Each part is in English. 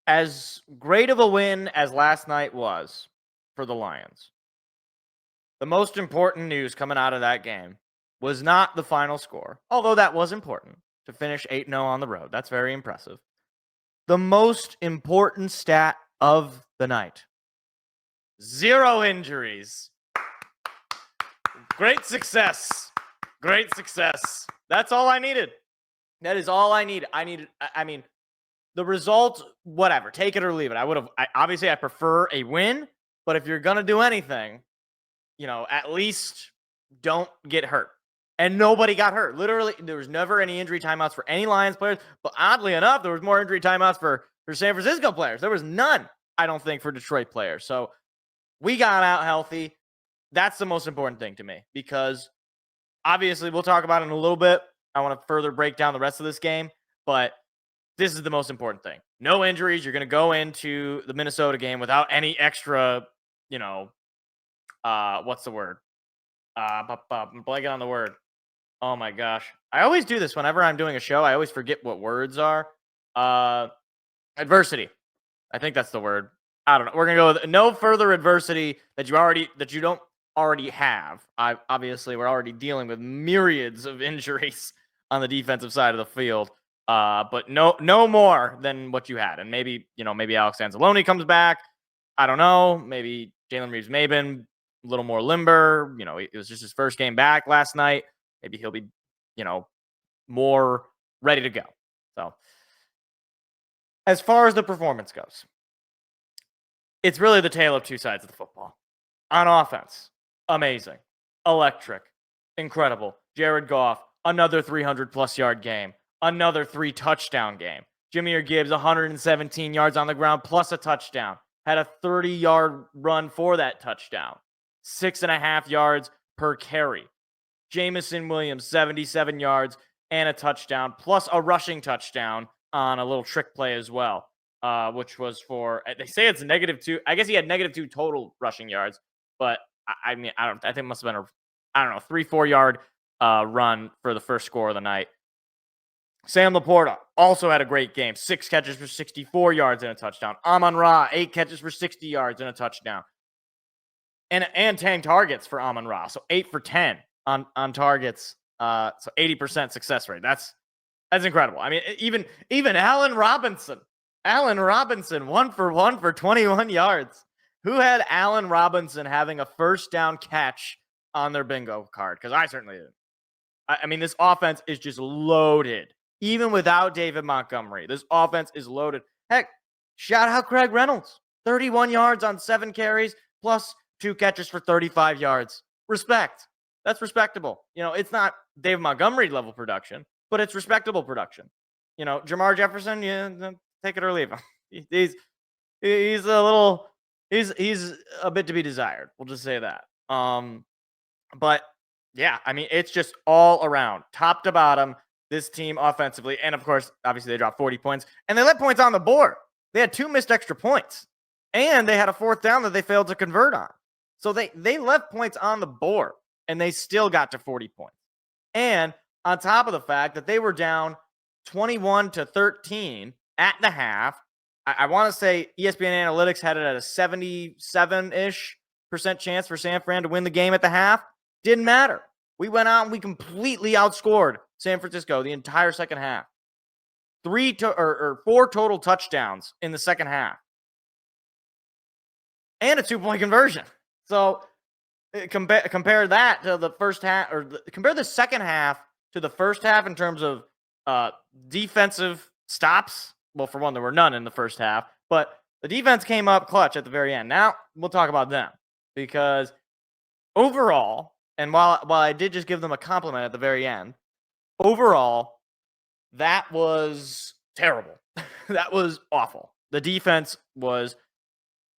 as great of a win as last night was for the Lions, the most important news coming out of that game was not the final score, although that was important to finish 8-0 on the road. That's very impressive. The most important stat of the night: 0 injuries. Great success. Great success. That's all I needed. That is all I need. I mean, the result, whatever, take it or leave it. Obviously I prefer a win, but if you're going to do anything, at least don't get hurt. And nobody got hurt. Literally, there was never any injury timeouts for any Lions players. But oddly enough, there was more injury timeouts for San Francisco players. There was none, I don't think, for Detroit players. So we got out healthy. That's the most important thing to me, because obviously we'll talk about it in a little bit. I want to further break down the rest of this game, but this is the most important thing. No injuries. You're going to go into the Minnesota game without any extra, what's the word? I'm blanking on the word. Oh my gosh. I always do this whenever I'm doing a show. I always forget what words are. Adversity. I think that's the word. I don't know. We're going to go with no further adversity that you don't already have. Obviously, we're already dealing with myriads of injuries on the defensive side of the field. But no more than what you had. And maybe Alex Anzalone comes back. I don't know. Maybe Jalen Reeves-Maybin, a little more limber. It was just his first game back last night. Maybe he'll be, more ready to go. So as far as the performance goes, it's really the tale of two sides of the football. On offense, amazing, electric, incredible. Jared Goff, another 300-plus yard game, another 3-touchdown game. Jahmyr Gibbs, 117 yards on the ground plus a touchdown. Had a 30-yard run for that touchdown. 6.5 yards per carry. Jamison Williams, 77 yards and a touchdown, plus a rushing touchdown on a little trick play as well, which was for, they say it's -2. I guess he had -2 total rushing yards, but I think it must have been 3-4 yard run for the first score of the night. Sam Laporta also had a great game. 6 catches for 64 yards and a touchdown. Amon-Ra, 8 catches for 60 yards and a touchdown. And 10 targets for Amon-Ra. So 8 for 10 on targets. So 80% success rate. That's incredible. I mean, even Allen Robinson, 1 for 1 for 21 yards. Who had Allen Robinson having a first down catch on their bingo card? Because I certainly did. I mean, this offense is just loaded. Even without David Montgomery, this offense is loaded. Heck, shout out Craig Reynolds. 31 yards on 7 carries, plus 2 catches for 35 yards. Respect. That's respectable. It's not David Montgomery level production, but it's respectable production. Jamar Jefferson, take it or leave him. He's a bit to be desired. We'll just say that. But yeah, I mean, it's just all around, top to bottom, this team offensively. And of course, obviously they dropped 40 points and they left points on the board. They had 2 missed extra points and they had a 4th down that they failed to convert on. So they left points on the board and they still got to 40 points. And on top of the fact that they were down 21-13 at the half, I want to say ESPN Analytics had it at a 77-ish% chance for San Fran to win the game at the half. Didn't matter. We went out and we completely outscored San Francisco the entire second half. 4 total touchdowns in the second half. And a 2-point conversion. So compare that to the first half, or compare the second half to the first half in terms of defensive stops. Well, for one, there were none in the first half, but the defense came up clutch at the very end. Now we'll talk about them, because overall, and while I did just give them a compliment at the very end, overall, that was terrible. That was awful. The defense was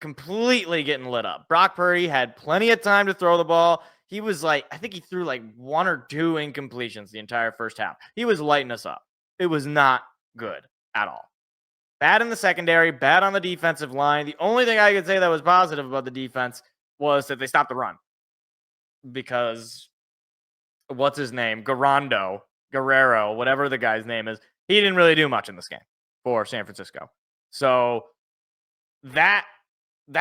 completely getting lit up. Brock Purdy had plenty of time to throw the ball. He was I think he threw 1 or 2 incompletions the entire first half. He was lighting us up. It was not good at all. Bad in the secondary, bad on the defensive line. The only thing I could say that was positive about the defense was that they stopped the run. Because what's his name? Guerrero, whatever the guy's name is, he didn't really do much in this game for San Francisco. So that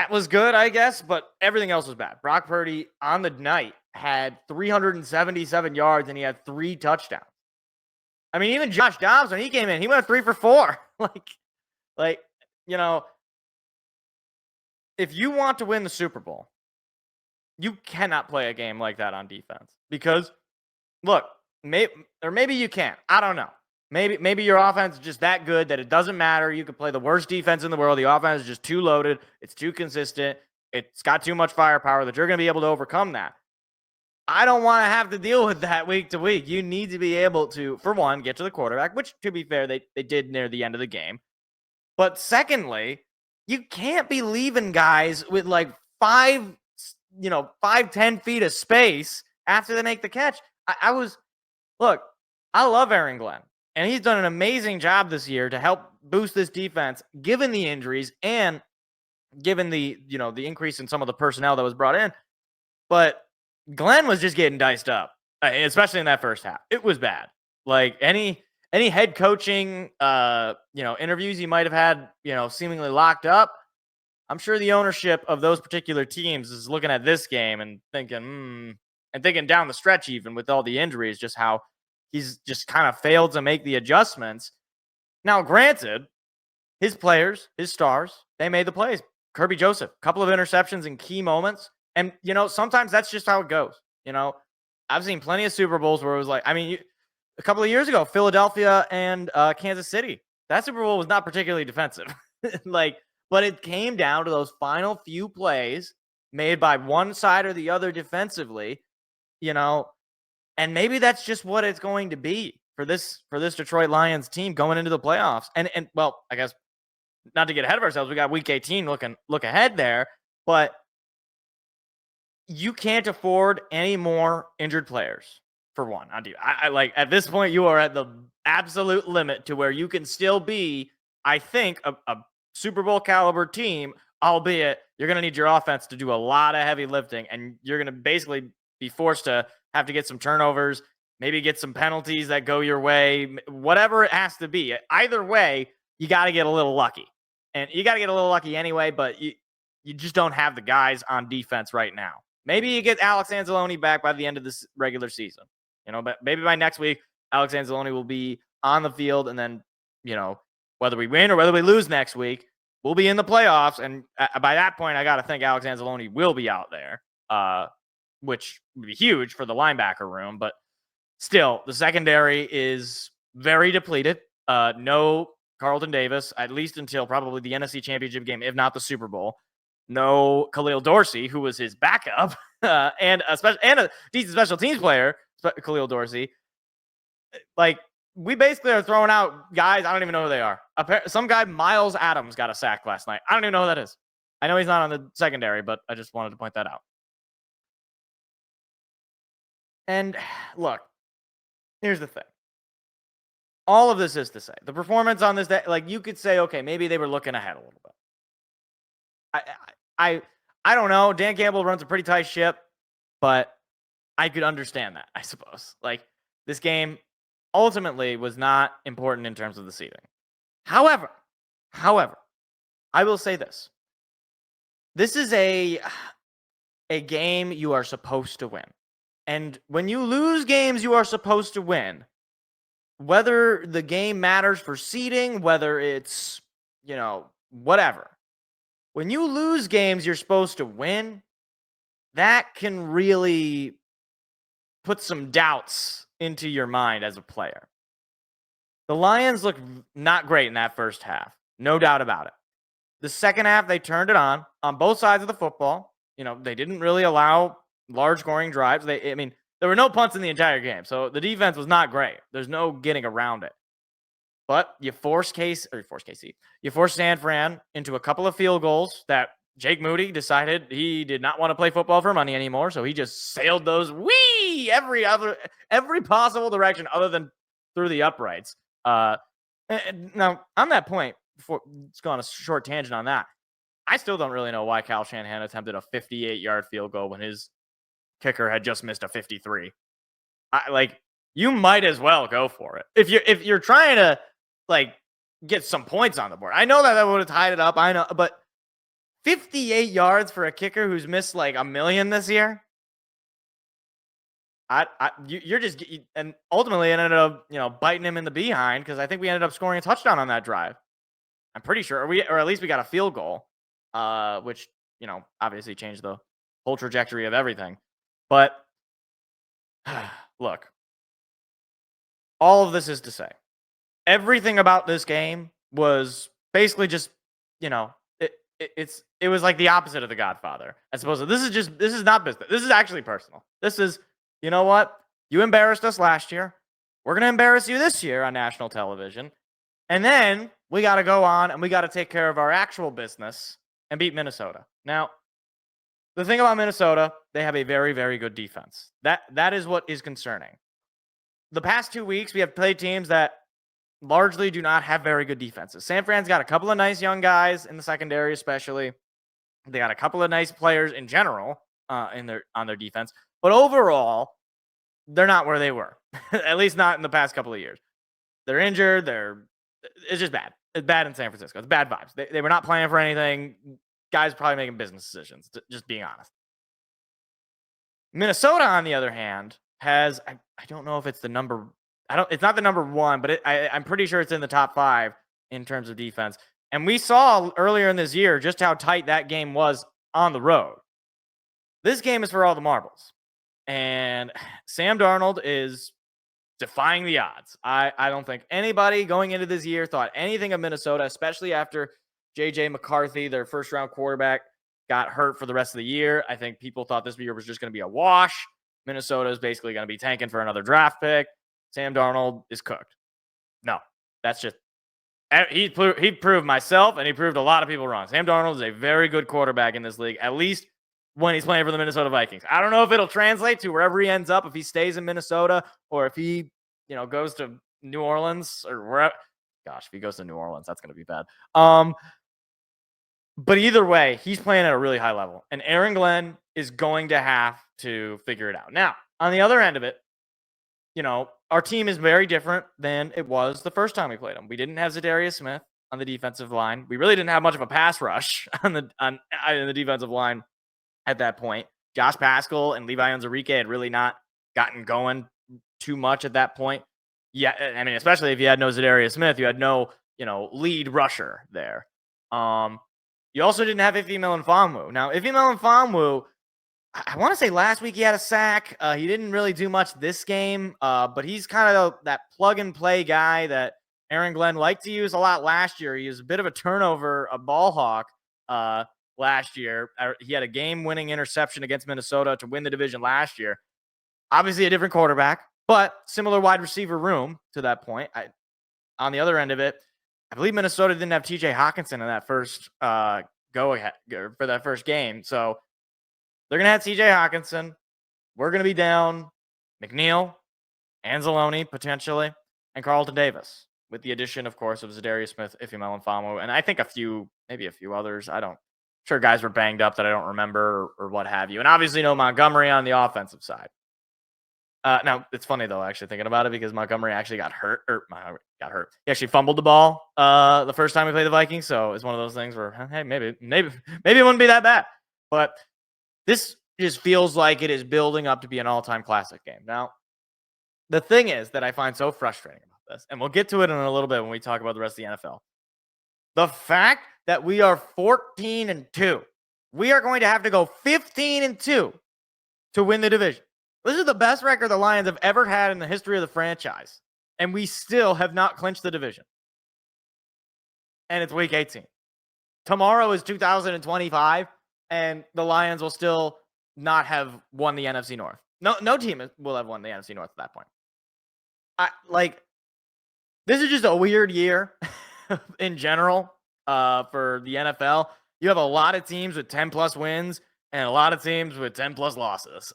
was good, I guess, but everything else was bad. Brock Purdy on the night had 377 yards and he had 3 touchdowns. I mean, even Josh Dobbs, when he came in, he went 3 for 4. like, you know, if you want to win the Super Bowl, you cannot play a game like that on defense because, look, maybe you can't. I don't know. Maybe your offense is just that good that it doesn't matter. You could play the worst defense in the world. The offense is just too loaded. It's too consistent. It's got too much firepower that you're going to be able to overcome that. I don't want to have to deal with that week to week. You need to be able to, for one, get to the quarterback, which, to be fair, they did near the end of the game. But secondly, you can't be leaving guys with like 5-10 feet of space after they make the catch. Look, I love Aaron Glenn, and he's done an amazing job this year to help boost this defense, given the injuries and given the increase in some of the personnel that was brought in. But Glenn was just getting diced up, especially in that first half. It was bad. Like any head coaching, interviews he might have had, seemingly locked up. I'm sure the ownership of those particular teams is looking at this game and thinking, and thinking down the stretch, even with all the injuries, just how he's just kind of failed to make the adjustments. Now, granted, his players, his stars, they made the plays. Kirby Joseph, a couple of interceptions in key moments. And, sometimes that's just how it goes. I've seen plenty of Super Bowls where it was like, a couple of years ago, Philadelphia and Kansas City, that Super Bowl was not particularly defensive. But it came down to those final few plays made by one side or the other defensively, and maybe that's just what it's going to be for this Detroit Lions team going into the playoffs. And well, I guess not to get ahead of ourselves, we got week 18 look ahead there, but you can't afford any more injured players. For one, I like at this point you are at the absolute limit to where you can still be, I think, a Super Bowl caliber team, albeit you're going to need your offense to do a lot of heavy lifting, and you're going to basically be forced to have to get some turnovers, maybe get some penalties that go your way, whatever it has to be. Either way, you got to get a little lucky, and you got to get a little lucky anyway. But you just don't have the guys on defense right now. Maybe you get Alex Anzalone back by the end of this regular season. But maybe by next week, Alex Anzalone will be on the field, and then, whether we win or whether we lose next week, we'll be in the playoffs. And by that point, I got to think Alex Anzalone will be out there, which would be huge for the linebacker room. But still, the secondary is very depleted. No Carlton Davis, at least until probably the NFC Championship game, if not the Super Bowl. No Khalil Dorsey, who was his backup, and a decent special teams player, Khalil Dorsey. Like, we basically are throwing out guys, I don't even know who they are. Some guy, Miles Adams, got a sack last night. I don't even know who that is. I know he's not on the secondary, but I just wanted to point that out. And look, here's the thing. All of this is to say, the performance on this day, like, you could say, okay, maybe they were looking ahead a little bit. I don't know. Dan Campbell runs a pretty tight ship, but I could understand that, I suppose. Like, this game ultimately was not important in terms of the seeding. However, I will say this. This is a game you are supposed to win. And when you lose games you are supposed to win, whether the game matters for seeding, whether it's, whatever. When you lose games you're supposed to win, that can really put some doubts into your mind as a player. The Lions looked not great in that first half. No doubt about it. The second half, they turned it on both sides of the football. They didn't really allow large scoring drives. There were no punts in the entire game. So the defense was not great. There's no getting around it. But you force San Fran into a couple of field goals that Jake Moody decided he did not want to play football for money anymore, so he just sailed those every possible direction other than through the uprights. Now, on that point, before let's go on a short tangent on that, I still don't really know why Kyle Shanahan attempted a 58-yard field goal when his kicker had just missed a 53. You might as well go for it if you're trying to get some points on the board. I know that would have tied it up. I know, but 58 yards for a kicker who's missed like a million this year. You're just and ultimately it ended up biting him in the behind because I think we ended up scoring a touchdown on that drive. I'm pretty sure, or at least we got a field goal, which obviously changed the whole trajectory of everything. But look, all of this is to say, everything about this game was basically just it was like the opposite of The Godfather. I suppose this is not business. This is actually personal. This is, you know what? You embarrassed us last year. We're gonna embarrass you this year on national television. And then we got to go on and we got to take care of our actual business and beat Minnesota. Now, the thing about Minnesota, they have a very, very good defense. That is what is concerning. The past 2 weeks, we have played teams that largely do not have very good defenses. San Fran's got a couple of nice young guys in the secondary, especially. They got a couple of nice players in general on their defense, but overall, they're not where they were. At least not in the past couple of years. They're injured. It's just bad. It's bad in San Francisco. It's bad vibes. They were not playing for anything. Guys probably making business decisions, just being honest. Minnesota, on the other hand, has I don't know if it's the number. It's not the number one, but I'm pretty sure it's in the top 5 in terms of defense. And we saw earlier in this year just how tight that game was on the road. This game is for all the marbles. And Sam Darnold is defying the odds. I don't think anybody going into this year thought anything of Minnesota, especially after J.J. McCarthy, their first-round quarterback, got hurt for the rest of the year. I think people thought this year was just going to be a wash. Minnesota is basically going to be tanking for another draft pick. Sam Darnold is cooked. No, that's just he proved myself and he proved a lot of people wrong. Sam Darnold is a very good quarterback in this league, at least when he's playing for the Minnesota Vikings. I don't know if it'll translate to wherever he ends up, if he stays in Minnesota or if he, goes to New Orleans or wherever. Gosh, if he goes to New Orleans, that's going to be bad. But either way, he's playing at a really high level, and Aaron Glenn is going to have to figure it out. Now, on the other end of it, our team is very different than it was the first time we played them. We didn't have Zadarius Smith on the defensive line. We really didn't have much of a pass rush on the defensive line at that point. Josh Paschal and Levi Onwuzurike had really not gotten going too much at that point. Yeah, I mean, especially if you had no Zadarius Smith, you had no, lead rusher there. You also didn't have Ife Melifonwu. Now, Ife Melifonwu, I want to say last week he had a sack. He didn't really do much this game, but he's kind of that plug-and-play guy that Aaron Glenn liked to use a lot last year. He was a bit of a ball hawk last year. He had a game-winning interception against Minnesota to win the division last year. Obviously a different quarterback, but similar wide receiver room to that point. On the other end of it, I believe Minnesota didn't have TJ Hawkinson in that first go-ahead for that first game. So they're going to have TJ Hawkinson. We're going to be down McNeil, Anzalone potentially, and Carlton Davis with the addition, of course, of Zadarius Smith, Ife Melifonwu, and I think maybe a few others. Sure guys were banged up that I don't remember or what have you. And obviously no Montgomery on the offensive side. Now, it's funny, though, actually thinking about it, because Montgomery actually got hurt. He actually fumbled the ball the first time we played the Vikings. So it's one of those things where, hey, maybe it wouldn't be that bad. But this just feels like it is building up to be an all-time classic game. Now, the thing is that I find so frustrating about this, and we'll get to it in a little bit when we talk about the rest of the NFL. The fact that we are 14-2, we are going to have to go 15-2 to win the division. This is the best record the Lions have ever had in the history of the franchise, and we still have not clinched the division. And it's week 18. Tomorrow is 2025, and the Lions will still not have won the NFC North. No team will have won the NFC North at that point. This is just a weird year in general for the NFL. You have a lot of teams with 10-plus wins and a lot of teams with 10-plus losses.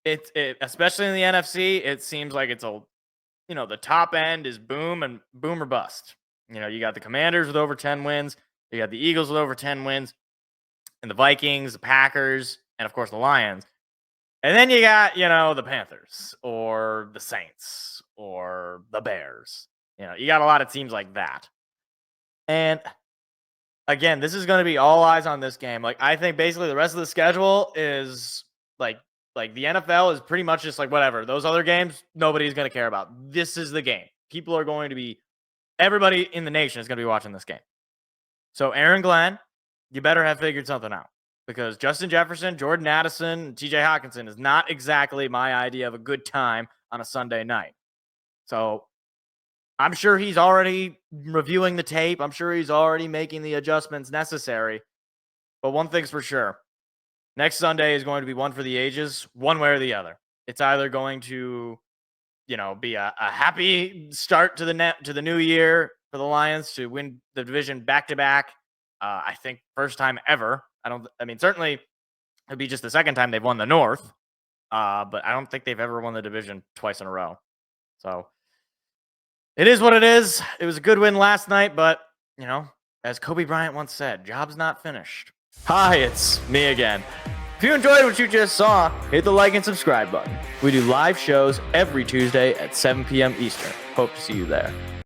Especially in the NFC, it seems like it's the top end is boom or bust. You got the Commanders with over 10 wins. You got the Eagles with over 10 wins. And the Vikings, the Packers, and of course the Lions. And then you got, the Panthers or the Saints or the Bears. You got a lot of teams like that. And again, this is going to be all eyes on this game. Like, I think basically the rest of the schedule is like the NFL is pretty much just like whatever. Those other games, nobody's going to care about. This is the game. People are going to be, everybody in the nation is going to be watching this game. So, Aaron Glenn, you better have figured something out because Justin Jefferson, Jordan Addison, TJ Hawkinson is not exactly my idea of a good time on a Sunday night. So, I'm sure he's already reviewing the tape. I'm sure he's already making the adjustments necessary. But one thing's for sure. Next Sunday is going to be one for the ages, one way or the other. It's either going to, be a happy start to the new year for the Lions to win the division back-to-back. I think first time ever. Certainly it'd be just the second time they've won the North. But I don't think they've ever won the division twice in a row. So it is what it is. It was a good win last night, but, as Kobe Bryant once said, job's not finished. Hi, it's me again. If you enjoyed what you just saw, hit the like and subscribe button. We do live shows every Tuesday at 7 p.m. Eastern. Hope to see you there.